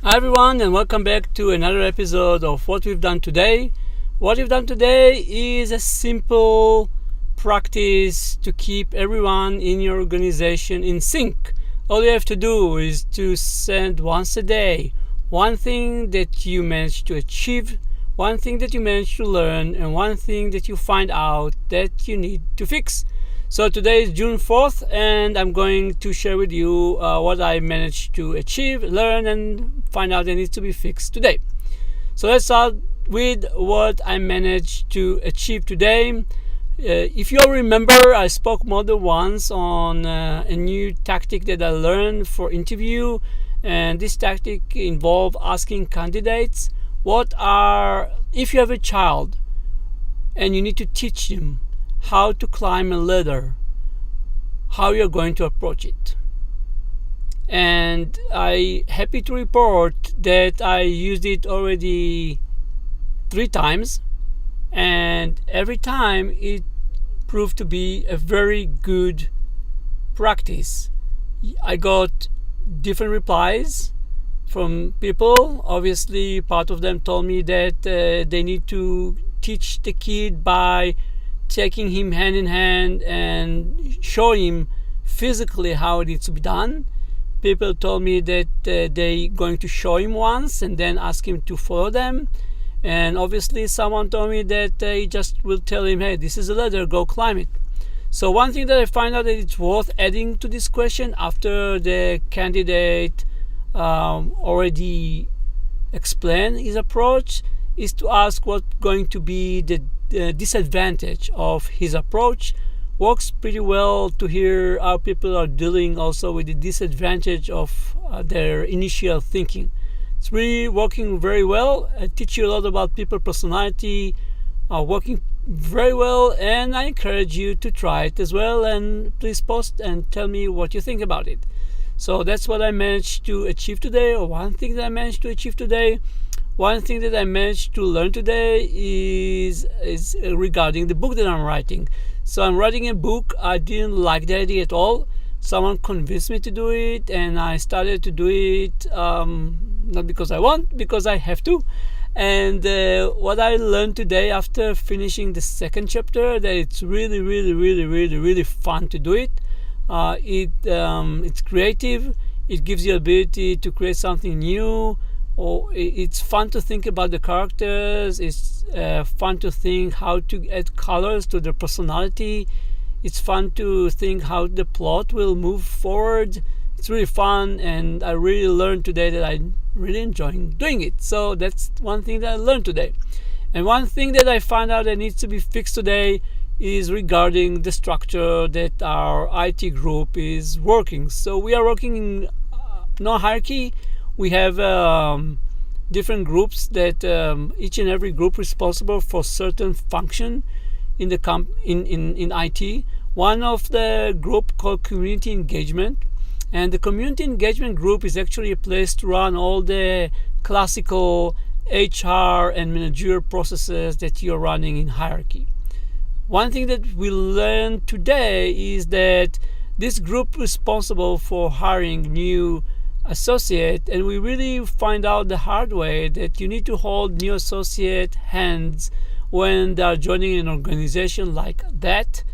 Hi everyone, and welcome back to another episode of What We've Done Today. What we've done today is a simple practice to keep everyone in your organization in sync. All you have to do is to send once a day one thing that you managed to achieve, one thing that you managed to learn, and one thing that you find out that you need to fix. So today is June 4th, and I'm going to share with you what I managed to achieve, learn, and find out that needs to be fixed today. So let's start with what I managed to achieve today. If you all remember, I spoke more than once on a new tactic that I learned for interview, and this tactic involves asking candidates if you have a child and you need to teach them how to climb a ladder, how you're going to approach it. And I'm happy to report that I used it already 3 times, and every time it proved to be a very good practice. I got different replies from people. Obviously, part of them told me that they need to teach the kid by taking him hand in hand and show him physically how it needs to be done. People told me that they're going to show him once and then ask him to follow them. And obviously someone told me that they just will tell him, hey, this is a ladder, go climb it. So one thing that I find out that it's worth adding to this question after the candidate already explained his approach is to ask what's going to be the disadvantage of his approach. Works pretty well to hear how people are dealing also with the disadvantage of their initial thinking. It's really working very well. I teach you a lot about people personality, working very well, and I encourage you to try it as well, and please post and tell me what you think about it. So that's what I managed to achieve today, or one thing that I managed to achieve today. One thing that I managed to learn today is regarding the book that I'm writing. So I'm writing a book. I didn't like the idea at all. Someone convinced me to do it, and I started to do it not because I want, because I have to. And what I learned today after finishing the second chapter, that it's really fun to do it. It's creative. It gives you the ability to create something new. It's fun to think about the characters. It's fun to think how to add colors to their personality. It's fun to think how the plot will move forward. It's really fun, and I really learned today that I'm really enjoying doing it. So that's one thing that I learned today. And one thing that I found out that needs to be fixed today is regarding the structure that our IT group is working. So we are working in no hierarchy. We have different groups that each and every group responsible for certain function in the in IT. One of the group called community engagement, and the community engagement group is actually a place to run all the classical HR and managerial processes that you're running in hierarchy. One thing that we learned today is that this group responsible for hiring new associate, and we really find out the hard way that you need to hold new associate hands when they are joining an organization like that,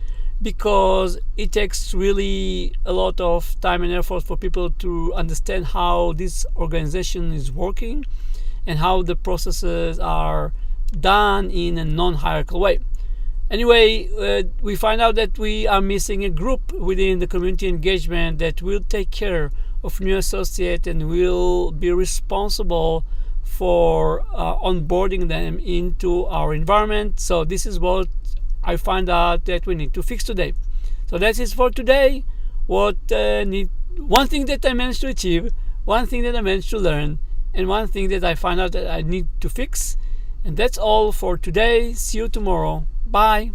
because it takes really a lot of time and effort for people to understand how this organization is working and how the processes are done in a non-hierarchical way. Anyway, we find out that we are missing a group within the community engagement that will take care of new associates and will be responsible for onboarding them into our environment. So this is what I find out that we need to fix today. So that is for today. One thing that I managed to achieve, one thing that I managed to learn, and one thing that I find out that I need to fix. And that's all for today. See you tomorrow. Bye.